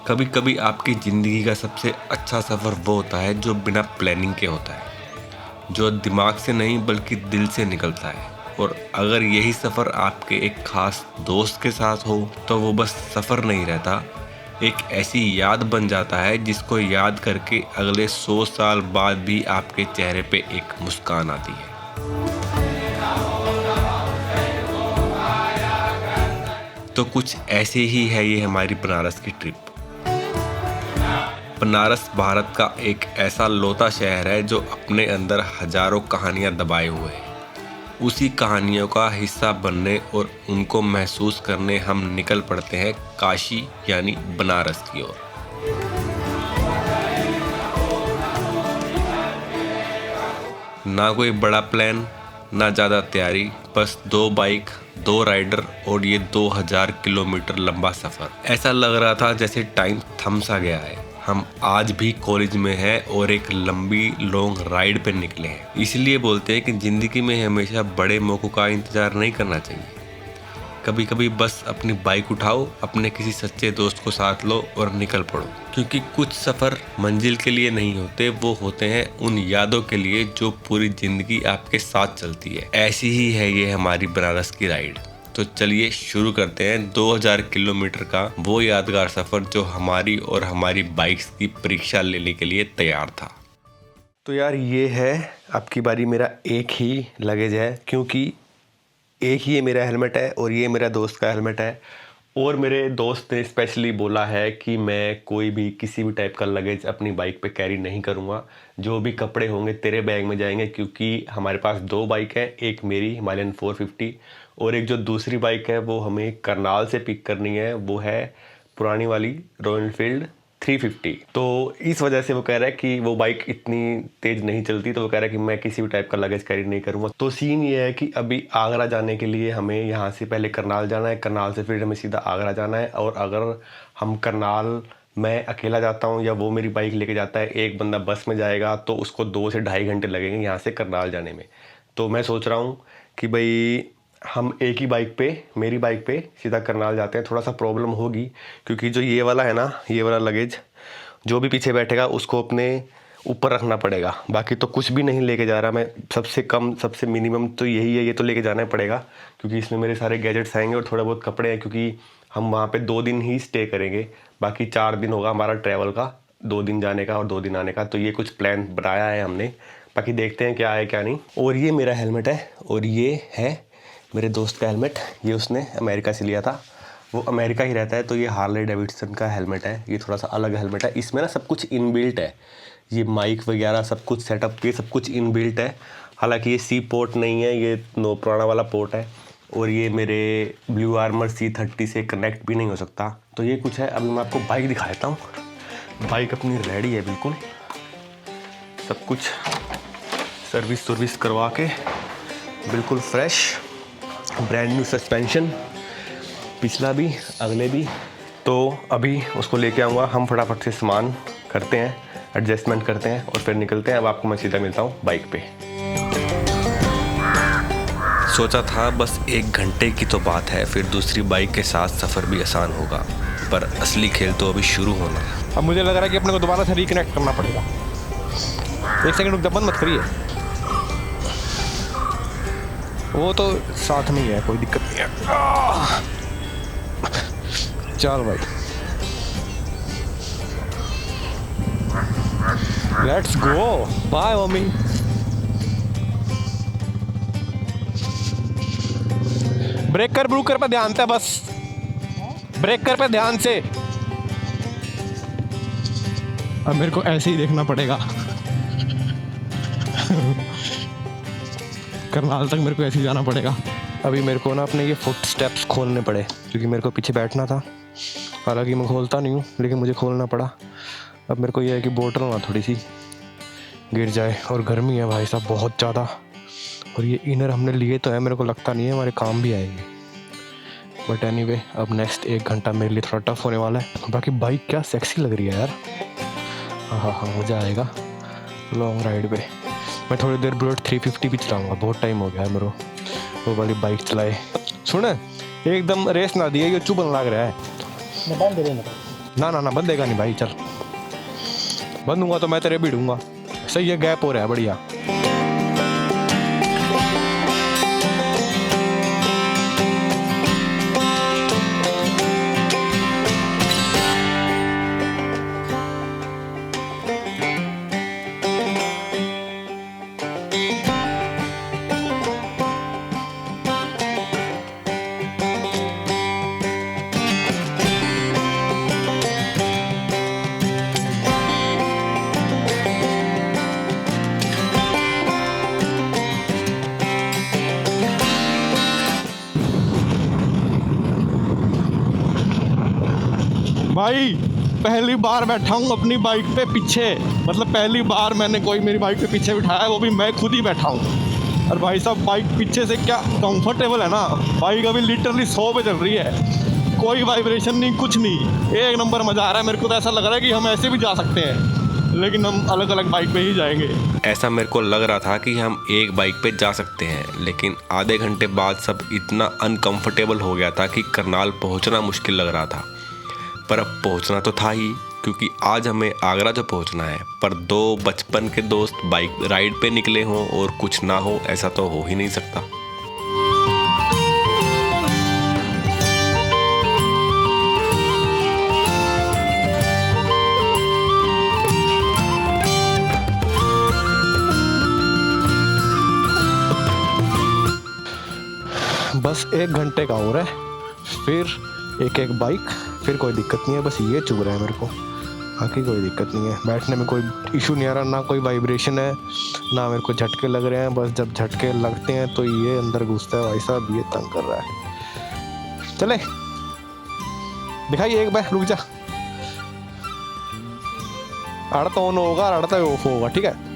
कभी कभी आपकी ज़िंदगी का सबसे अच्छा सफ़र वो होता है जो बिना प्लानिंग के होता है, जो दिमाग से नहीं बल्कि दिल से निकलता है। और अगर यही सफ़र आपके एक ख़ास दोस्त के साथ हो तो वो बस सफ़र नहीं रहता, एक ऐसी याद बन जाता है जिसको याद करके अगले 100 साल बाद भी आपके चेहरे पे एक मुस्कान आती है। तो कुछ ऐसे ही है ये हमारी बनारस की ट्रिप। बनारस भारत का एक ऐसा लौता शहर है जो अपने अंदर हजारों कहानियां दबाए हुए है। उसी कहानियों का हिस्सा बनने और उनको महसूस करने हम निकल पड़ते हैं काशी यानी बनारस की ओर। ना कोई बड़ा प्लान, ना ज़्यादा तैयारी, बस 2 बाइक, 2 राइडर और ये 2000 किलोमीटर लंबा सफ़र। ऐसा लग रहा था जैसे टाइम थम सा गया है। हम आज भी कॉलेज में हैं और एक लंबी लॉन्ग राइड पे निकले हैं। इसलिए बोलते हैं कि ज़िंदगी में हमेशा बड़े मौक़ों का इंतज़ार नहीं करना चाहिए। कभी कभी बस अपनी बाइक उठाओ, अपने किसी सच्चे दोस्त को साथ लो और निकल पड़ो, क्योंकि कुछ सफ़र मंजिल के लिए नहीं होते, वो होते हैं उन यादों के लिए जो पूरी ज़िंदगी आपके साथ चलती है। ऐसी ही है ये हमारी बनारस की राइड। तो चलिए शुरू करते हैं 2000 किलोमीटर का वो यादगार सफ़र जो हमारी और हमारी बाइक्स की परीक्षा लेने के लिए तैयार था। तो यार ये है आपकी बारी। मेरा एक ही लगेज है, क्योंकि एक ही ये मेरा हेलमेट है और ये मेरा दोस्त का हेलमेट है। और मेरे दोस्त ने स्पेशली बोला है कि मैं कोई भी किसी भी टाइप का लगेज अपनी बाइक पे कैरी नहीं करूँगा। जो भी कपड़े होंगे तेरे बैग में जाएंगे, क्योंकि हमारे पास 2 बाइक है, एक मेरी हिमालयन 450 और एक जो दूसरी बाइक है वो हमें करनाल से पिक करनी है, वो है पुरानी वाली रॉयल एनफील्ड 350। तो इस वजह से वो कह रहा है कि वो बाइक इतनी तेज़ नहीं चलती, तो वो कह रहा है कि मैं किसी भी टाइप का लगेज कैरी नहीं करूँगा। तो सीन ये है कि अभी आगरा जाने के लिए हमें यहाँ से पहले करनाल जाना है, करनाल से फिर हमें सीधा आगरा जाना है। और अगर हम करनाल मैं अकेला जाता हूँ या वो मेरी बाइक लेके जाता है, एक बंदा बस में जाएगा, तो उसको 2 से ढाई घंटे लगेंगे यहाँ से करनाल जाने में। तो मैं सोच रहा हूँ कि भाई हम एक ही बाइक पे, मेरी बाइक पे सीधा करनाल जाते हैं। थोड़ा सा प्रॉब्लम होगी क्योंकि जो ये वाला है ना, ये वाला लगेज जो भी पीछे बैठेगा उसको अपने ऊपर रखना पड़ेगा। बाकी तो कुछ भी नहीं लेके जा रहा मैं। सबसे कम, सबसे मिनिमम तो यही है, ये तो लेके जाना ही पड़ेगा क्योंकि इसमें मेरे सारे गैजेट्स आएंगे और थोड़ा बहुत कपड़े हैं, क्योंकि हम वहाँ पे 2 दिन ही स्टे करेंगे। बाकी 4 दिन होगा हमारा ट्रैवल का, 2 दिन जाने का और 2 दिन आने का। तो ये कुछ प्लान बनाया है हमने, बाकी देखते हैं क्या है क्या नहीं। और ये मेरा हेलमेट है और ये है मेरे दोस्त का हेलमेट। ये उसने अमेरिका से लिया था, वो अमेरिका ही रहता है। तो ये हार्ले डेविडसन का हेलमेट है। ये थोड़ा सा अलग हेलमेट है, इसमें ना सब कुछ इनबिल्ट है, ये माइक वगैरह सब कुछ सेटअप, ये सब कुछ इनबिल्ट है। हालांकि ये सी पोर्ट नहीं है, ये नो पुराना वाला पोर्ट है। और ये मेरे ब्लू आर्मर C30 से कनेक्ट भी नहीं हो सकता। तो ये कुछ है। अभी मैं आपको बाइक दिखा देता हूँ। बाइक अपनी रेडी है बिल्कुल, सब कुछ सर्विस करवा के बिल्कुल फ्रेश, ब्रांड न्यू सस्पेंशन, पिछला भी अगले भी। तो अभी उसको लेके आऊँगा। हम फटाफट से सामान करते हैं, एडजस्टमेंट करते हैं और फिर निकलते हैं। अब आपको मैं सीधा मिलता हूँ बाइक पे। सोचा था बस 1 घंटे की तो बात है, फिर दूसरी बाइक के साथ सफ़र भी आसान होगा, पर असली खेल तो अभी शुरू होना है। अब मुझे लग रहा है कि अपने को दोबारा से रिकनेक्ट करना पड़ेगा। 1 सेकंड रुक जा, बंद मत करिए। वो तो साथ में ही है, कोई दिक्कत नहीं है। चल भाई, let's go. Bye mummy. Breaker ब्रूकर पे ध्यान से, बस ब्रेकर पे ध्यान से। अब मेरे को ऐसे ही देखना पड़ेगा। करनाल तक मेरे को ऐसे ही जाना पड़ेगा। अभी मेरे को ना अपने ये फुट स्टेप्स खोलने पड़े, क्योंकि मेरे को पीछे बैठना था। हालांकि मैं खोलता नहीं हूँ, लेकिन मुझे खोलना पड़ा। अब मेरे को ये है कि बोतल ना थोड़ी सी गिर जाए। और गर्मी है भाई साहब बहुत ज़्यादा। और ये इनर हमने लिए तो है, मेरे को लगता नहीं है हमारे काम भी आएंगे। बट एनीवे, अब नेक्स्ट 1 घंटा मेरे लिए थोड़ा टफ होने वाला है। बाकी बाइक क्या सेक्सी लग रही है यार। हाँ, मज़ा आएगा लॉन्ग राइड पे। मैं थोड़ी देर बुलेट 350 भी चलाऊँगा, बहुत टाइम हो गया है मेरे वो वाली बाइक चलाए। सुन, एकदम रेस ना दिए, ये चुभन लग रहा है। ना ना ना बंदेगा नहीं भाई, चल बंदूंगा तो मैं तेरे भिड़ूंगा। सही है, गैप हो रहा है, बढ़िया। भाई पहली बार बैठा हूँ अपनी बाइक पे पीछे, मतलब पहली बार मैंने कोई मेरी बाइक पे पीछे बिठाया, वो भी मैं खुद ही बैठा हूँ। और भाई साहब बाइक पीछे से क्या कंफर्टेबल है ना, बाइक अभी लिटरली 100 पे चल रही है, कोई वाइब्रेशन नहीं, कुछ नहीं, एक नंबर मज़ा आ रहा है। मेरे को तो ऐसा लग रहा है कि हम ऐसे भी जा सकते हैं, लेकिन हम अलग अलग बाइक पे ही जाएंगे। ऐसा मेरे को लग रहा था कि हम एक बाइक पे जा सकते हैं, लेकिन आधे घंटे बाद सब इतना अनकंफर्टेबल हो गया था कि करनाल पहुंचना मुश्किल लग रहा था। पर अब पहुंचना तो था ही, क्योंकि आज हमें आगरा जो पहुंचना है। पर दो बचपन के दोस्त बाइक राइड पे निकले हों और कुछ ना हो, ऐसा तो हो ही नहीं सकता। बस 1 घंटे का और है, फिर एक एक बाइक, फिर कोई दिक्कत नहीं है। बस ये चुभ रहा है मेरे को, बाकी कोई दिक्कत नहीं है। बैठने में कोई इशू नहीं आ रहा, ना कोई वाइब्रेशन है, ना मेरे को झटके लग रहे हैं। बस जब झटके लगते हैं तो ये अंदर घुसता है, भाई साहब ये तंग कर रहा है। चले दिखाइए एक बार, रुक जा। अड़ता ऑन होगा, अड़ता ऑफ होगा, ठीक है।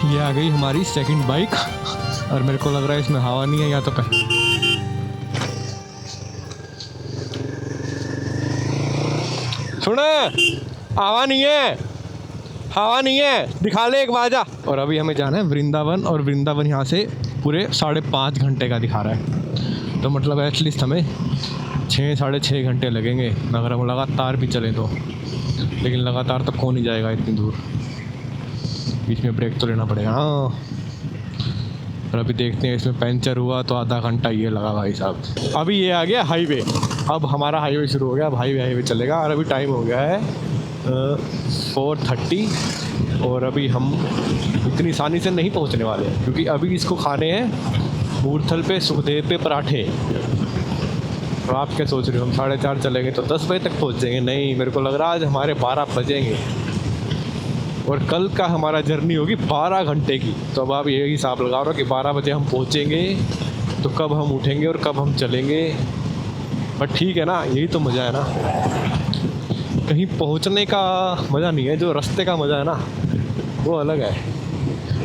ये आ गई हमारी सेकंड बाइक, और मेरे को लग रहा है इसमें हवा नहीं है, या तो सुने हवा नहीं है, हवा नहीं है, दिखा ले एक बाजा। और अभी हमें जाना है वृंदावन, और वृंदावन यहाँ से पूरे 5.5 घंटे का दिखा रहा है, तो मतलब एटलीस्ट हमें 6-6.5 घंटे लगेंगे अगर हम लगातार भी चलें तो। लेकिन लगातार तो कौन ही जाएगा इतनी दूर, बीच में ब्रेक तो लेना पड़ेगा। हाँ, और अभी देखते हैं, इसमें पंचर हुआ तो आधा घंटा ये लगा भाई साहब। अभी ये आ गया हाईवे, अब हमारा हाईवे शुरू हो गया, अब हाईवे चलेगा। और अभी टाइम हो गया है 4:30, और अभी हम इतनी आसानी से नहीं पहुंचने वाले हैं, क्योंकि अभी इसको खाने हैं मूर्थल पे सुखदेव पे पराठे। तो आप क्या सोच रहे हो, हम 4:30 चलेंगे तो 10 बजे तक पहुँच जाएंगे? नहीं, मेरे को लग रहा है आज हमारे 12 बजेंगे, और कल का हमारा जर्नी होगी 12 घंटे की। तो अब आप ये हिसाब लगा रहे हो कि 12 बजे हम पहुँचेंगे, तो कब हम उठेंगे और कब हम चलेंगे। बट ठीक है ना, यही तो मज़ा है ना, कहीं पहुँचने का मज़ा नहीं है, जो रास्ते का मज़ा है ना वो अलग है।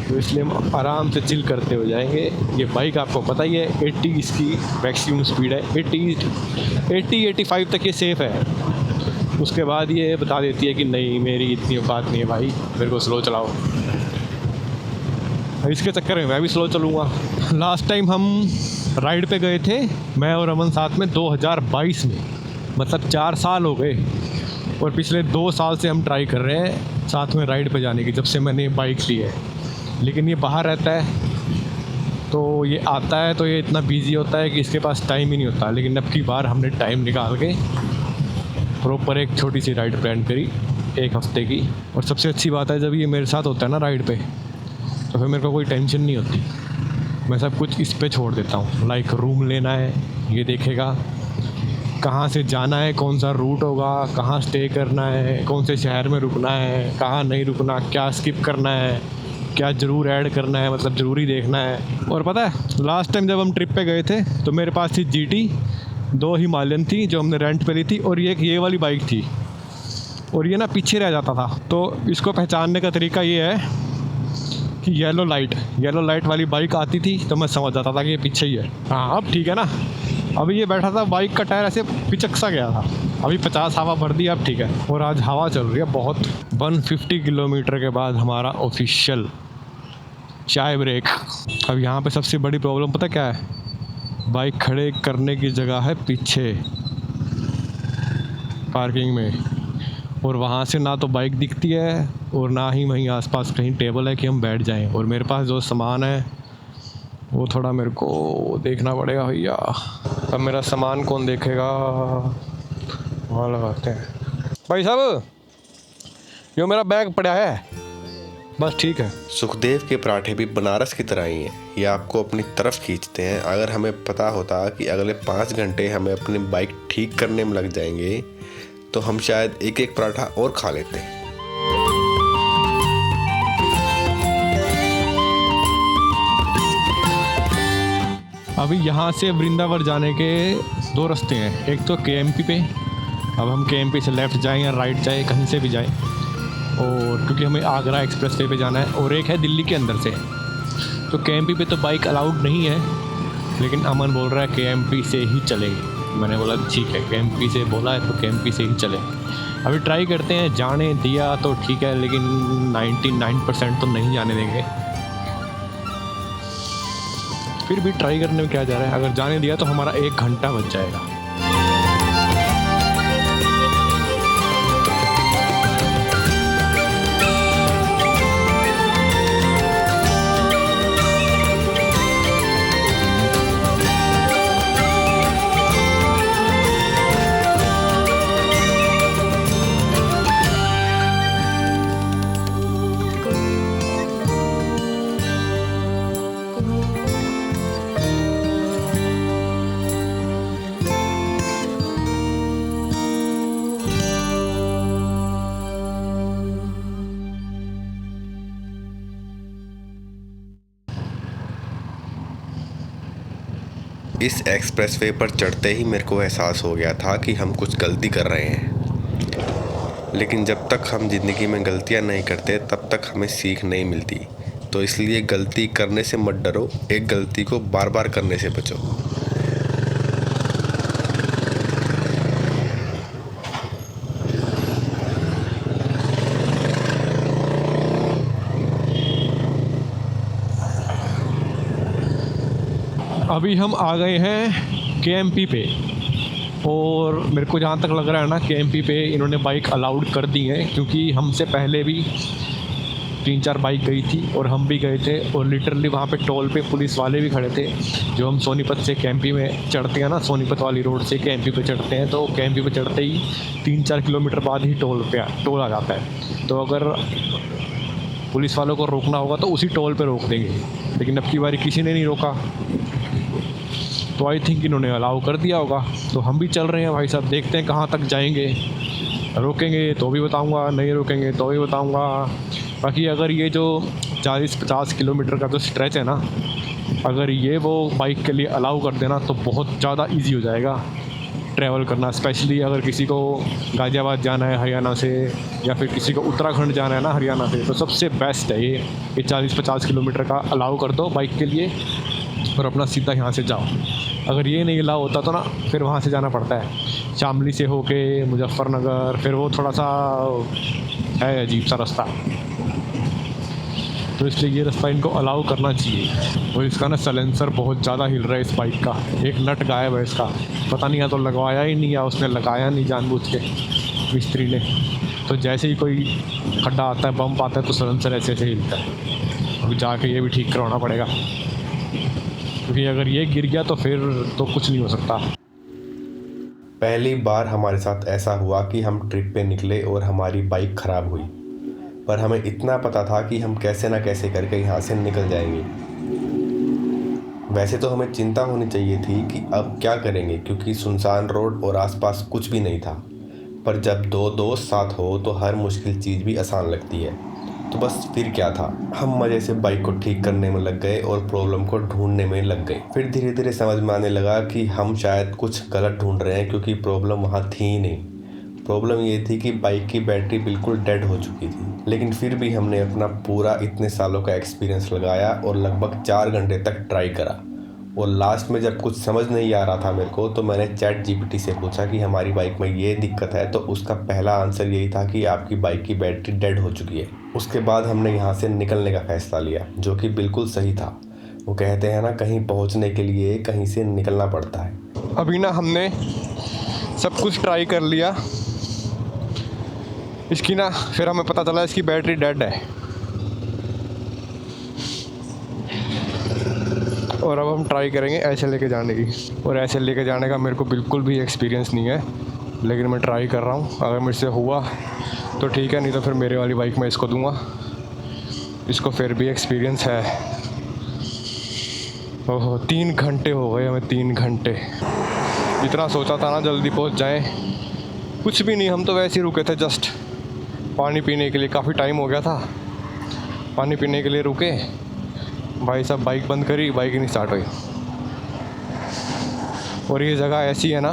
तो इसलिए हम आराम से चिल करते हो जाएंगे। ये बाइक आपको पता ही है 80 इसकी मैक्सिमम स्पीड है, 80-85 तक ये सेफ़ है। उसके बाद ये बता देती है कि नहीं मेरी इतनी औकात नहीं है भाई, मेरे को स्लो चलाओ। इसके चक्कर में मैं भी स्लो चलूँगा। लास्ट टाइम हम राइड पे गए थे, मैं और अमन साथ में 2022 में, मतलब 4 साल हो गए। और पिछले 2 साल से हम ट्राई कर रहे हैं साथ में राइड पे जाने की, जब से मैंने बाइक ली है। लेकिन ये बाहर रहता है तो ये आता है तो ये इतना बिजी होता है कि इसके पास टाइम ही नहीं होता। लेकिन अब की बार हमने टाइम निकाल के प्रॉपर एक छोटी सी राइड प्लान करी 1 हफ्ते की। और सबसे अच्छी बात है, जब ये मेरे साथ होता है ना राइड पे, तो फिर मेरे को कोई टेंशन नहीं होती, मैं सब कुछ इस पे छोड़ देता हूँ। लाइक रूम लेना है ये देखेगा, कहाँ से जाना है, कौन सा रूट होगा, कहाँ स्टे करना है, कौन से शहर में रुकना है, कहाँ नहीं रुकना, क्या स्किप करना है, क्या ज़रूर ऐड करना है, मतलब ज़रूरी देखना है। और पता है लास्ट टाइम जब हम ट्रिप पे गए थे तो मेरे पास थी GT, 2 हिमालयन थी जो हमने रेंट पे ली थी, और ये वाली बाइक थी, और ये ना पीछे रह जाता था। तो इसको पहचानने का तरीका ये है कि येलो लाइट वाली बाइक आती थी तो मैं समझ जाता था कि ये पीछे ही है। हाँ अब ठीक है ना, अभी ये बैठा था, बाइक का टायर ऐसे पिचक सा गया था, अभी 50 हवा भर दी, अब ठीक है। और आज हवा चल रही है बहुत। 150 किलोमीटर के बाद हमारा ऑफिशियल चाय ब्रेक। अब यहाँ पे सबसे बड़ी प्रॉब्लम पता क्या है, बाइक खड़े करने की जगह है पीछे पार्किंग में, और वहाँ से ना तो बाइक दिखती है और ना ही वहीं आसपास कहीं टेबल है कि हम बैठ जाएं। और मेरे पास जो सामान है वो थोड़ा मेरे को देखना पड़ेगा भैया। अब मेरा सामान कौन देखेगा, वहाँ लगाते हैं। भाई साहब, यो मेरा बैग पड़ा है, बस ठीक है। सुखदेव के पराठे भी बनारस की तरह ही हैं, ये आपको अपनी तरफ खींचते हैं। अगर हमें पता होता कि अगले 5 घंटे हमें अपनी बाइक ठीक करने में लग जाएंगे तो हम शायद एक एक पराठा और खा लेते। अभी यहाँ से वृंदावन जाने के 2 रास्ते हैं, एक तो केएमपी पे, अब हम केएमपी से लेफ़्ट जाएं या राइट जाएं, कहीं से भी जाएं, और क्योंकि हमें आगरा एक्सप्रेसवे पे जाना है, और एक है दिल्ली के अंदर से। तो केएमपी पे तो बाइक अलाउड नहीं है, लेकिन अमन बोल रहा है केएमपी से ही चलेंगे। मैंने बोला ठीक है, केएमपी से बोला है तो केएमपी से ही चलें। अभी ट्राई करते हैं, जाने दिया तो ठीक है, लेकिन 99% तो नहीं जाने देंगे। फिर भी ट्राई करने में क्या जा रहा है, अगर जाने दिया तो हमारा 1 घंटा बच जाएगा। इस एक्सप्रेसवे पर चढ़ते ही मेरे को एहसास हो गया था कि हम कुछ गलती कर रहे हैं, लेकिन जब तक हम ज़िंदगी में गलतियां नहीं करते तब तक हमें सीख नहीं मिलती। तो इसलिए गलती करने से मत डरो, एक गलती को बार बार करने से बचो। अभी हम आ गए हैं केएमपी पे, और मेरे को जहाँ तक लग रहा है ना, केएमपी पे इन्होंने बाइक अलाउड कर दी है, क्योंकि हमसे पहले भी 3-4 बाइक गई थी और हम भी गए थे, और लिटरली वहाँ पे टोल पे पुलिस वाले भी खड़े थे। जो हम सोनीपत से केएमपी में चढ़ते हैं ना, सोनीपत वाली रोड से केएमपी पे चढ़ते हैं, तो केएमपी पे चढ़ते ही 3-4 किलोमीटर बाद ही टोल आ जाता है। तो अगर पुलिस वालों को रोकना होगा तो उसी टोल पे रोक देंगे, लेकिन अब की बारी किसी ने नहीं रोका, तो आई थिंक इन्होंने अलाउ कर दिया होगा। तो हम भी चल रहे हैं भाई साहब, देखते हैं कहाँ तक जाएंगे। रोकेंगे तो भी बताऊंगा, नहीं रोकेंगे तो भी बताऊंगा। बाकी अगर ये जो 40-50 किलोमीटर का जो स्ट्रेच है ना, अगर ये वो बाइक के लिए अलाउ कर देना तो बहुत ज़्यादा इजी हो जाएगा ट्रैवल करना। स्पेशली अगर किसी को गाज़ियाबाद जाना है हरियाणा से, या फिर किसी को उत्तराखंड जाना है ना हरियाणा से, तो सबसे बेस्ट है ये 40-50 किलोमीटर का अलाउ कर दो बाइक के लिए, और अपना सीधा यहाँ से जाओ। अगर ये नहीं अलाउ होता तो ना फिर वहाँ से जाना पड़ता है, शामली से होके मुजफ्फरनगर, फिर वो थोड़ा सा है अजीब सा रास्ता। तो इसलिए ये रास्ता इनको अलाउ करना चाहिए। और इसका ना सलेंसर बहुत ज़्यादा हिल रहा है इस बाइक का, एक नट गायब है इसका, पता नहीं या तो लगवाया ही नहीं या उसने लगाया नहीं जानबूझ के मिस्त्री ने। तो जैसे ही कोई खड्डा आता है, बम्प आता है, तो सलेंसर ऐसे ऐसे हिलता है। अभी जाके ये भी ठीक करवाना पड़ेगा, क्योंकि अगर ये गिर गया तो फिर तो कुछ नहीं हो सकता। पहली बार हमारे साथ ऐसा हुआ कि हम ट्रिप पे निकले और हमारी बाइक ख़राब हुई, पर हमें इतना पता था कि हम कैसे ना कैसे करके यहाँ से निकल जाएंगे। वैसे तो हमें चिंता होनी चाहिए थी कि अब क्या करेंगे, क्योंकि सुनसान रोड और आसपास कुछ भी नहीं था। पर जब 2 दोस्त साथ हो तो हर मुश्किल चीज़ भी आसान लगती है। तो बस फिर क्या था, हम मज़े से बाइक को ठीक करने में लग गए और प्रॉब्लम को ढूंढने में लग गए। फिर धीरे धीरे समझ में आने लगा कि हम शायद कुछ गलत ढूंढ रहे हैं, क्योंकि प्रॉब्लम वहाँ थी ही नहीं। प्रॉब्लम ये थी कि बाइक की बैटरी बिल्कुल डेड हो चुकी थी। लेकिन फिर भी हमने अपना पूरा इतने सालों का एक्सपीरियंस लगाया और लगभग 4 घंटे तक ट्राई करा, और लास्ट में जब कुछ समझ नहीं आ रहा था मेरे को, तो मैंने चैट जीपीटी से पूछा कि हमारी बाइक में ये दिक्कत है, तो उसका पहला आंसर यही था कि आपकी बाइक की बैटरी डेड हो चुकी है। उसके बाद हमने यहाँ से निकलने का फैसला लिया, जो कि बिल्कुल सही था। वो कहते हैं ना, कहीं पहुँचने के लिए कहीं से निकलना पड़ता है। अभी ना हमने सब कुछ ट्राई कर लिया इसकी ना, फिर हमें पता चला इसकी बैटरी डेड है। और अब हम ट्राई करेंगे ऐसे लेके जाने की, और ऐसे लेके जाने का मेरे को बिल्कुल भी एक्सपीरियंस नहीं है, लेकिन मैं ट्राई कर रहा हूँ। अगर मेरे से हुआ तो ठीक है, नहीं तो फिर मेरे वाली बाइक में इसको दूंगा, इसको फिर भी एक्सपीरियंस है। ओहो 3 घंटे हो गए हमें, 3 घंटे। इतना सोचा था ना जल्दी पहुँच जाएँ, कुछ भी नहीं, हम तो वैसे ही रुके थे जस्ट पानी पीने के लिए। काफ़ी टाइम हो गया था, पानी पीने के लिए रुके। भाई साहब बाइक बंद करी, बाइक ही नहीं स्टार्ट हुई। और ये जगह ऐसी है ना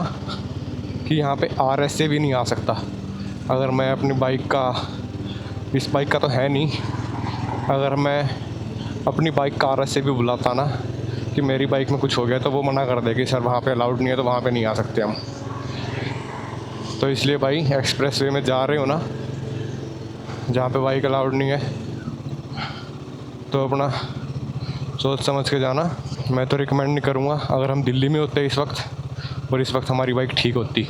कि यहाँ पे आरएस से भी नहीं आ सकता। अगर मैं अपनी बाइक का, इस बाइक का तो है नहीं, अगर मैं अपनी बाइक का आरएस से भी बुलाता ना कि मेरी बाइक में कुछ हो गया, तो वो मना कर देगी, सर वहाँ पे अलाउड नहीं है, तो वहाँ पे नहीं आ सकते हम। तो इसलिए भाई एक्सप्रेस वे में जा रहे हो ना, जहाँ पे बाइक अलाउड नहीं है, तो अपना सोच समझ के जाना। मैं तो रिकमेंड नहीं करूँगा। अगर हम दिल्ली में होते इस वक्त, और इस वक्त हमारी बाइक ठीक होती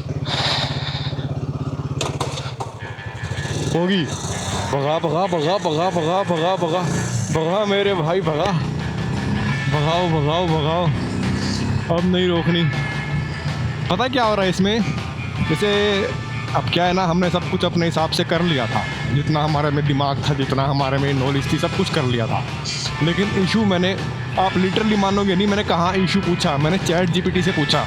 होगी। भगा भगा भगा भगा भगा भगा भगा भगा मेरे भाई, भगा, भगाओ भगाओ भगाओ, अब नहीं रोकनी। पता क्या हो रहा है इसमें, जैसे अब क्या है ना, हमने सब कुछ अपने हिसाब से कर लिया था, जितना हमारे में दिमाग था, जितना हमारे में नॉलेज थी, सब कुछ कर लिया था। लेकिन इशू मैंने, आप लिटरली मानोगे नहीं, मैंने कहाँ इशू पूछा, मैंने चैट जीपीटी से पूछा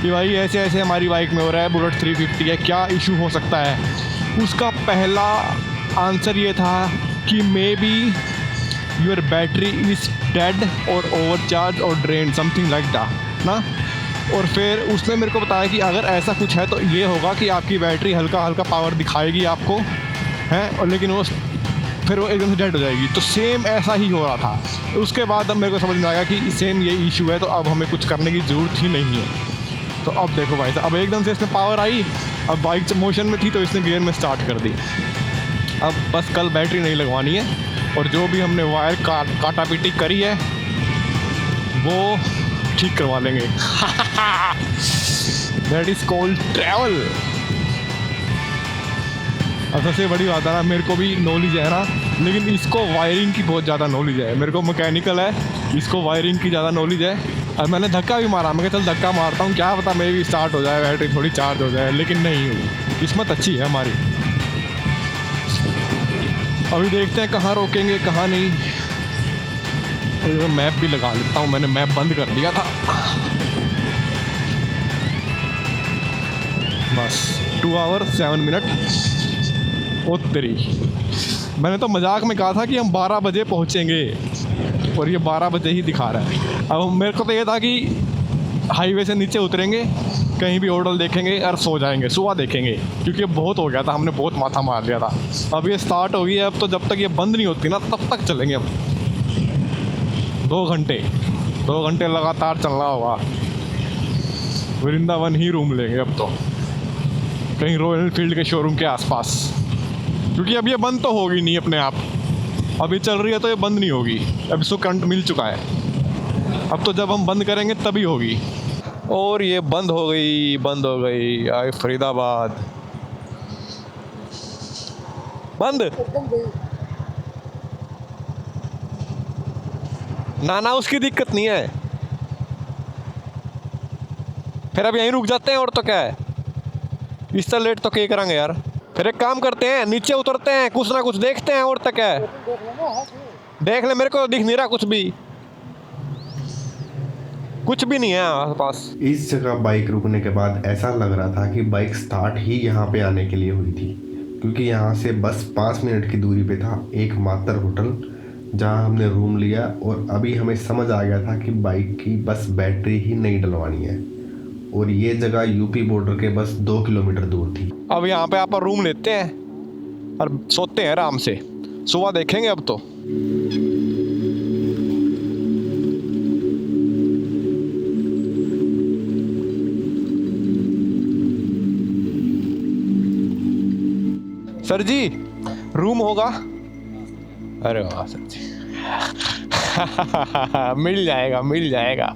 कि भाई ऐसे ऐसे हमारी बाइक में हो रहा है, बुलेट 350 है, क्या इशू हो सकता है। उसका पहला आंसर ये था कि may be your battery is dead और ओवरचार्ज और ड्रेन, समथिंग लाइक दैट ना। और फिर उसने मेरे को बताया कि अगर ऐसा कुछ है तो ये होगा कि आपकी बैटरी हल्का हल्का पावर दिखाएगी आपको, है, और लेकिन वो फिर वो एकदम से डेड हो जाएगी। तो सेम ऐसा ही हो रहा था। उसके बाद अब मेरे को समझ में आया कि सेम ये इशू है, तो अब हमें कुछ करने की ज़रूरत ही नहीं है। तो अब देखो भाई साहब, अब एकदम से इसमें पावर आई, अब बाइक मोशन में थी तो इसने गियर में स्टार्ट कर दी। अब बस कल बैटरी नहीं लगवानी है, और जो भी हमने वायर काटा पीटी करी है वो ठीक करवा लेंगे। That is called travel. और सबसे बड़ी बात है ना, मेरे को भी नॉलेज है ना, लेकिन इसको वायरिंग की बहुत ज़्यादा नॉलेज है। मेरे को मैकेनिकल है, इसको वायरिंग की ज़्यादा नॉलेज है। और मैंने धक्का भी मारा, मैं कहा चल धक्का मारता हूँ, क्या पता मेरी भी स्टार्ट हो जाए, बैटरी थोड़ी चार्ज हो जाए, लेकिन नहीं हुई। किस्मत अच्छी है हमारी। अभी देखते हैं कहाँ रोकेंगे कहाँ नहीं। और मैप भी लगा लेता हूँ, मैंने मैप बंद कर दिया था। बस 2 आवर 7 मिनट। ओ तेरी, मैंने तो मजाक में कहा था कि हम 12 बजे पहुँचेंगे, और ये 12 बजे ही दिखा रहा है। अब मेरे को तो ये था कि हाईवे से नीचे उतरेंगे, कहीं भी होटल देखेंगे और सो जाएंगे, सुबह देखेंगे, क्योंकि अब बहुत हो गया था, हमने बहुत माथा मार लिया था। अब ये स्टार्ट हो गई है, अब तो जब तक ये बंद नहीं होती ना तब तक चलेंगे। अब 2 घंटे लगातार चलना होगा। वृंदावन ही रूम लेंगे अब तो, कहीं रॉयल एनफील्ड के शोरूम के आसपास, क्योंकि अब ये बंद तो होगी नहीं अपने आप। अभी चल रही है तो ये बंद नहीं होगी, अब इसको करंट मिल चुका है। अब तो जब हम बंद करेंगे तभी होगी। और ये बंद हो गई। आए फरीदाबाद बंद। ना उसकी दिक्कत नहीं है, फिर अब यहीं रुक जाते हैं, और तो क्या है, इससे लेट तो क्या करेंगे यार। फिर एक काम करते हैं, नीचे उतरते हैं, कुछ ना कुछ देखते हैं, और तक है देख ले। मेरे को दिख नहीं रहा कुछ भी नहीं है आसपास। इस जगह बाइक रुकने के बाद ऐसा लग रहा था कि बाइक स्टार्ट ही यहाँ पे आने के लिए हुई थी, क्योंकि यहाँ से बस 5 मिनट की दूरी पे था एकमात्र होटल जहाँ हमने रूम लिया। और अभी हमें समझ आ गया था कि बाइक की बस बैटरी ही नहीं डलवानी है, और ये जगह यूपी बॉर्डर के बस 2 किलोमीटर दूर थी। अब यहाँ पे आप रूम लेते हैं और सोते हैं आराम से, सुबह देखेंगे। अब तो सर जी रूम होगा? अरे वाह सर जी मिल जाएगा मिल जाएगा।